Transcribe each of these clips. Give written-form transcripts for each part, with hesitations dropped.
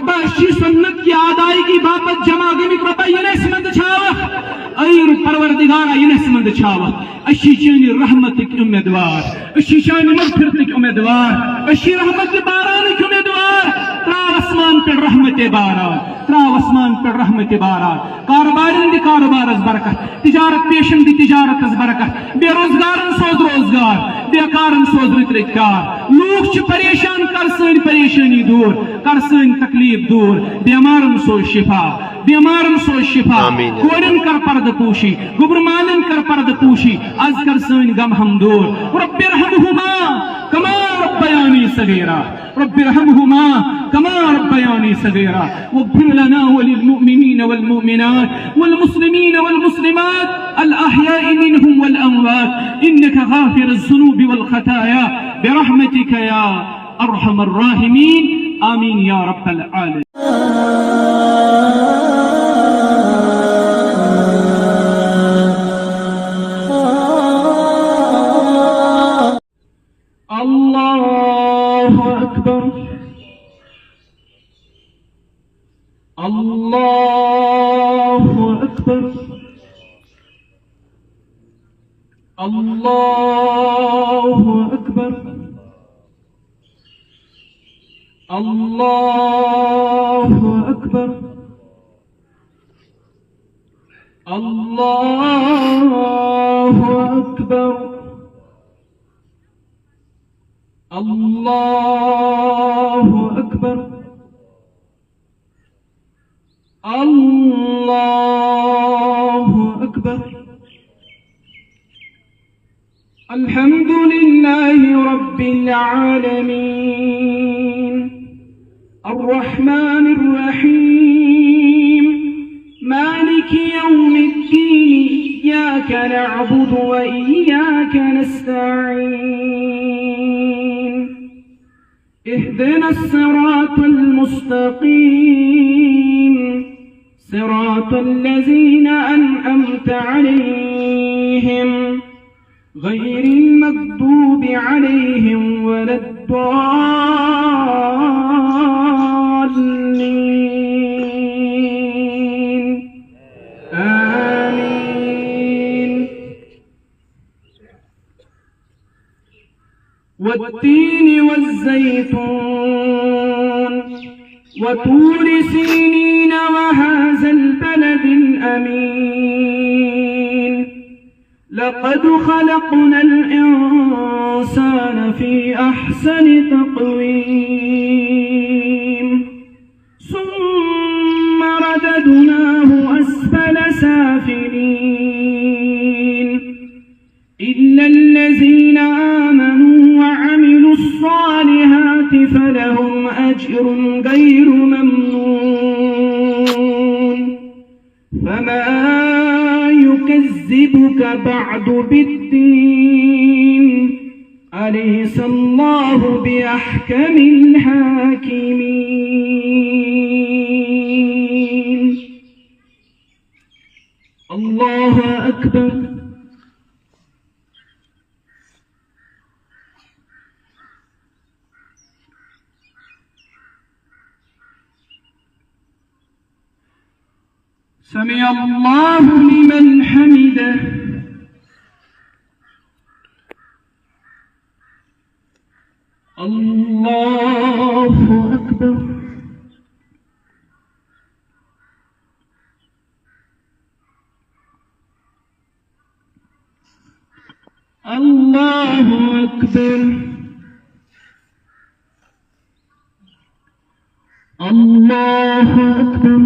बख्शी सुन्नत की अदायगी बापत जमा गमिक रब्बा यनेसमंद छावा ऐर परवरदिगारा यनेसमंद छावा अशी चानी रहमतिक उम्मीदवार अशी चानी मगफिरतिक उम्मीदवार अशी रहमत बारानिक उम्मीदवार त्राव आसमान पे रहमत बारान त्राव आसमान पे रहमत बारान कारोबारन दी कारोबारस बरकत तिजारत पेशन दी तिजारतस बरकत बेरोजगारन सोज रोजगार बेकारन सोज रितकार लोग च परेशान कर सन परेशानी दूर कर सन तकलीफ दूर बीमारन सोज शिफा बीमारन सोज शिफा कोरन कर पर्द पूशी गुबरमानन कर पर्द पूशी आज कर सन गम हम दूर रब्बिरहमहुमा कमा रब्बयानी सगीरा रब्बिरहमहुमा कमा रब्बयानी सगीरा वग्फिर लना वलिलमुमिनीन वलमुमिनात वलमुस्लिमीन वलमुस्लिमात الأحياء منهم والأموات إنك غافر الذنوب والخطايا برحمتك يا أرحم الراحمين آمين يا رب العالمين. الله أكبر الله أكبر الله أكبر الله أكبر الله أكبر الله أكبر الله أكبر. الحمد لله رب العالمين الرحمن الرحيم مالك يوم الدين إياك نعبد وإياك نستعين اهدنا الصراط المستقيم صراط الذين أنعمت عليهم غير المغضوب عليهم ولا الضالين آمين. والتين والزيتون وطور سينين وهذا البلد الأمين لقد خلقنا الإنسان في أحسن تقويم ثم رددناه أسفل سافلين إلا الذين آمنوا وعملوا الصالحات فلهم أجر غير ممنون. فما يكذبك بعد بالدين أليس الله بأحكم الحاكمين. الله أكبر. سمع الله لمن حمده. الله أكبر. الله أكبر. الله أكبر.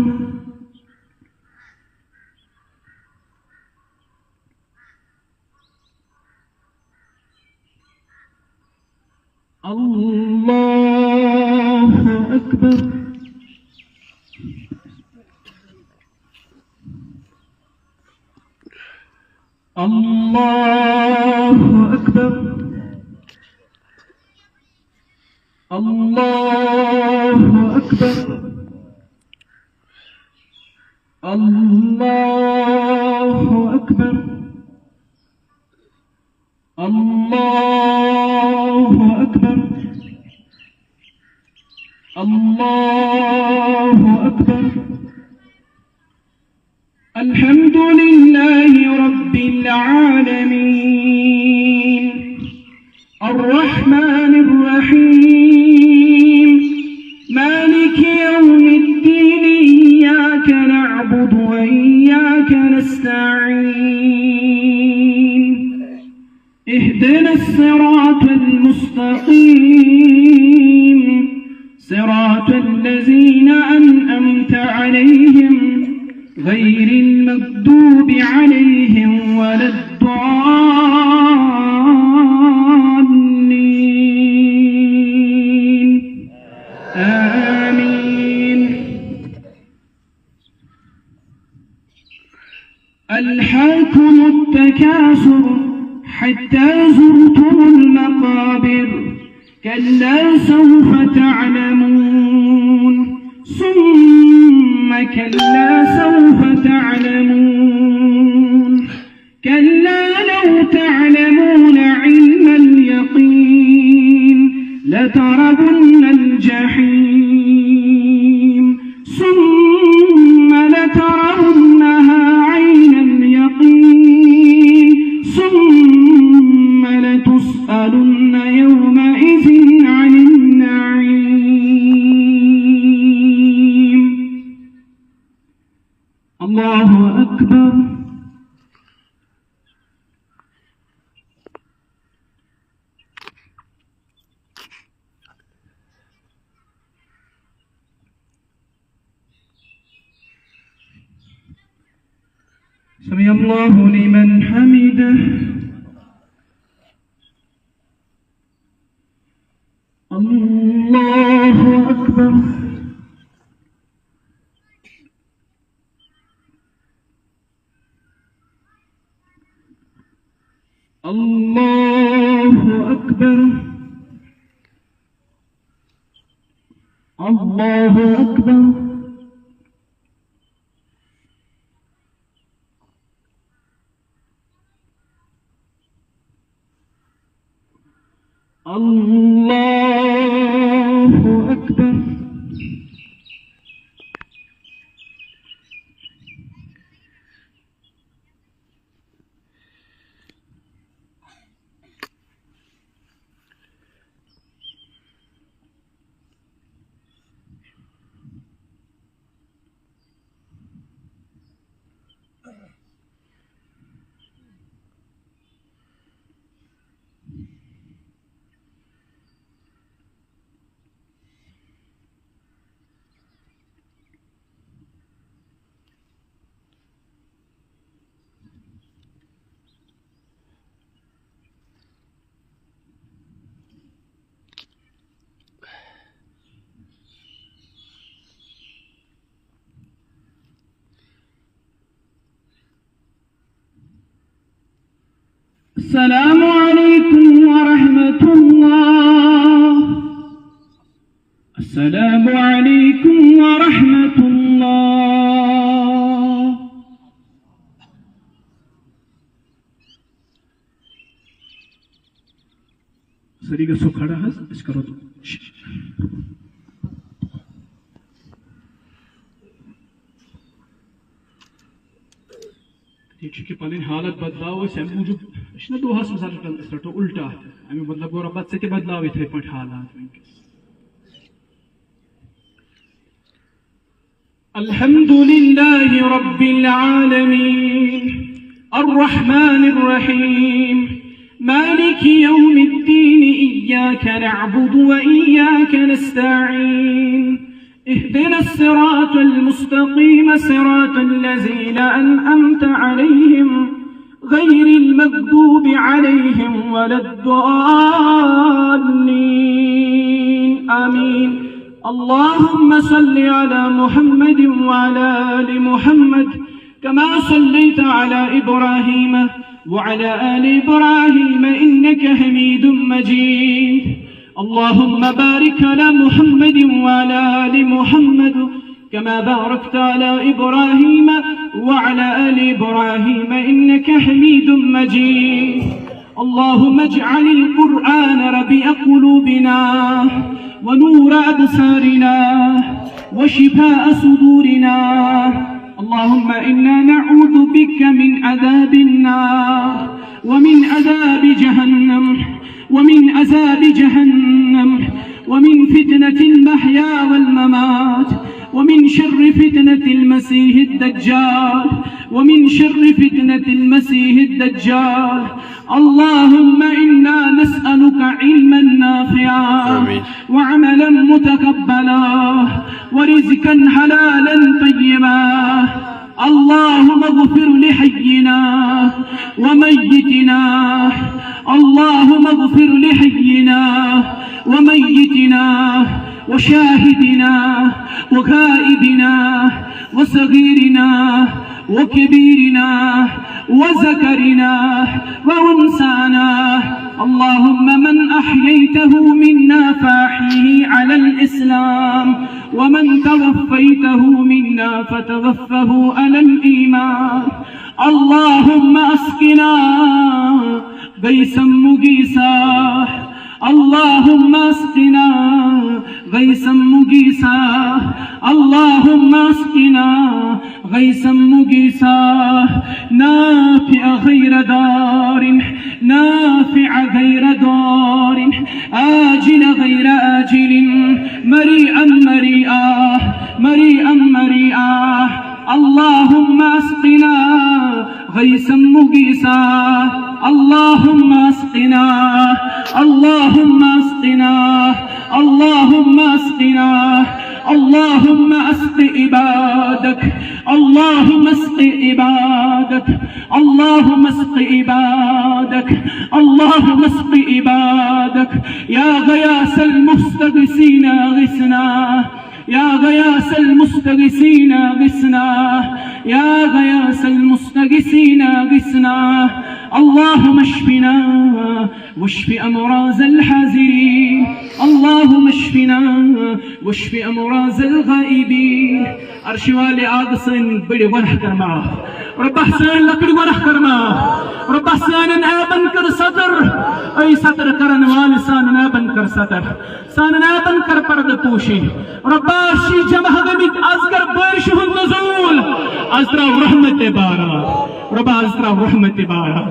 الله أكبر. الله أكبر. الله أكبر. الله أكبر. الله أكبر. الله العالمين الرحمن الرحيم مالك يوم الدين إياك نعبد وإياك نستعين اهدنا الصراط المستقيم صراط الذين أنعمت عليهم غير المغضوب عليهم ولا الضالين آمين. ألهاكم التكاثر حتى زرتم المقابر كلا سوف تعلمون ثم كلا سوف تعلمون كلا لو تعلمون علم اليقين لترون الجحيم ثم لترونها عين اليقين ثم لتسألن يومئذ عن النعيم. الله أكبر. سمع الله لمن حمده. الله أكبر. الله أكبر. الله أكبر. الله أكبر. السلام عليكم ورحمة الله. السلام عليكم ورحمة الله. سريقة سوخرا هز اسكرو कि पलिन हालत बदलाव अम मूजूब दोहस मस रटो उल्टा अमे मतलब गो रब्बत से बदलाव इथे पे हालात वनकस अल्हम्दुलिल्लाह रब्बिल आलमीन अर्रहमानिर रहीम मालिक यौमिद्दीन इय्याका नअबुदु व इय्याका नस्तईन اهدنا الصراط المستقيم صراط الذين أنعمت عليهم غير المغضوب عليهم ولا الضالين آمين. اللهم صل على محمد وعلى آل محمد كما صليت على إبراهيم وعلى آل إبراهيم إنك حميد مجيد. اللهم بارك على محمد وعلى آل محمد كما باركت على إبراهيم وعلى آل إبراهيم إنك حميد مجيد. اللهم اجعل القرآن ربيع قلوبنا ونور أبصارنا وشفاء صدورنا اللهم إنا نعوذ بك من عذاب النار ومن عذاب جهنم ومن فتنة المحيا والممات ومن شر فتنة المسيح الدجال اللهم إنا نسألك علما نافعا وعملا متقبلا ورزقا حلالا طيبا اللهم اغفر لحينا وميتنا وشاهدنا وغائبنا وصغيرنا وكبيرنا وذكرنا وأنثانا اللهم من أحييته منا فأحيه على الإسلام ومن توفيته منا فتوفه على الإيمان اللهم أسقنا غيثا مغيثا اللهم اسقنا غيثا مغيثا اللهم اسقنا غيثا مغيثا نافع غير دار آجل غير آجل مريئا مريئا اللهم اسقنا غيثا مغيثا اللهم اسقنا اللهم اسق عبادك يا غياث المستغيثين اغثنا يا غياث المستغيثين اغثنا اللهم اشفنا واشف امراض الحاضرين اللهم اشفنا واشف امراض الغائبين ارشوالي آدسن بڑی گناہ کرما رب احسان لکڑ گناہ کرما رب احسان آبن کر صدر اي صدر کرن والی سان آبن کر صدر سان آبن کر پرد پوشی رب اشی جمع گمت ازگر بارش ہن نزول ازرا رحمت بارا رب ازرا رحمت بارا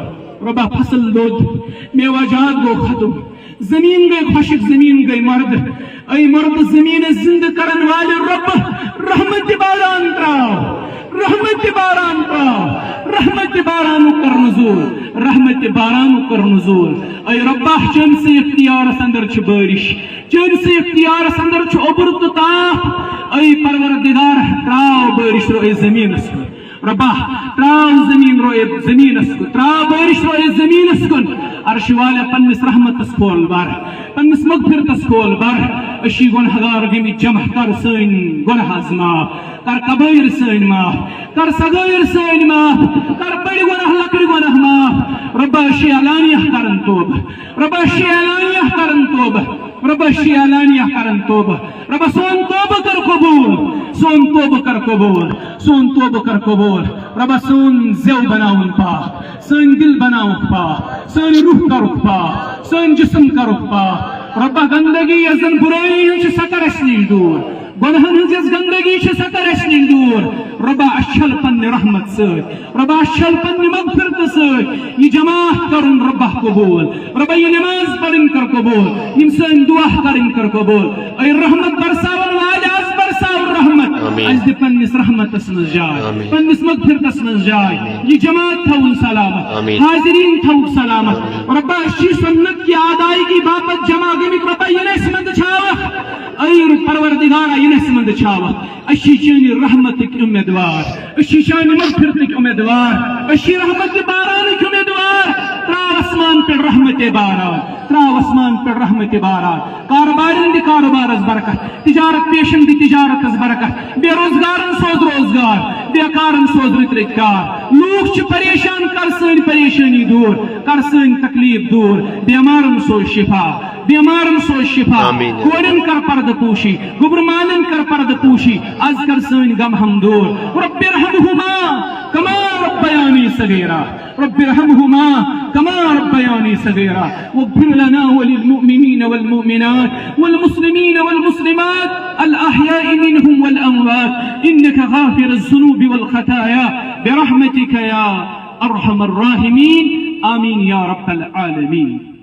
رب فصل دود میواجات گو ختم زمین گئی خشک زمین گئی مرد اي مرد زمین زند کرن والی رب رحمت باران تراو رحمت باران کر نزول اي رب چن سے اختیار اندر چھ بارش چن سے اختیار اندر چھ اوبر تو تاپ اي پروردگار تراو بارش رو اي زمین اس ربا تراو زمین رو اي زمین اس تراو بارش رو اي زمین اس عرش والے پنس رحمت اس کول بار پنس مغفرت اس کول بار اشی گنہگار گمی جمع کر سین گناہ معاف کر کبائر سین معاف کر صغائر سین معاف کر بڑی گناہ لکڑی گناہ معاف رب اشی علانیہ کرن توب رب اشی علانیہ کرن توب رب سون توب کر قبول رب سون زیو بناون پاک سون دل بناون پاک سون روح کرک پاک سون جسم کرک پاک رب گندگی ازن برائی ہنچ سکر اسنیل دور گناہن ہنچ گندگی چھ سکر اسنیل دور رب اشل پن رحمت سوت رب اشل پن مغفرت سوت یہ جماعت کرن رب قبول رب یہ نماز پڑھن کر قبول نمسان دعا کرن کر قبول اے رحمت برساون والی از برساون رحمت از دی پنس رحمت اسمز جائے پنس مغفرت اسمز جائے یہ جماعت تھون سلامت حاضرین تھون سلامت رب اشی سنت کی آدائی کی باپت جمع گمک رب یہ نسمند چھاوہ اے پروردگارہ یہ نسمند چھاوہ اشی چانی رحمت کی امیدوار اشی چانی مغفرت کی امیدوار اشی رحمت باران کی امیدوار تراو اسمان پر رحمت باران کاروبارن دی کاروبار از برکت تجارت پیشن دی تجارت از برکت بے روزگارن سوز روزگار بیکارن سوز رترکار لوگ چھ پریشان کر سن پریشانی دور کر سن تکلیف دور بیمارن سوز شفا کورن کر پرد پوشی گبرمانن کر پرد پوشی از کر سن غم ہم دور رب ارحمہما کما ربیانی صغیرا واغفر لنا وللمؤمنين والمؤمنات والمسلمين والمسلمات الأحياء منهم والأموات إنك غافر الذنوب والخطايا برحمتك يا أرحم الراحمين. آمين يا رب العالمين.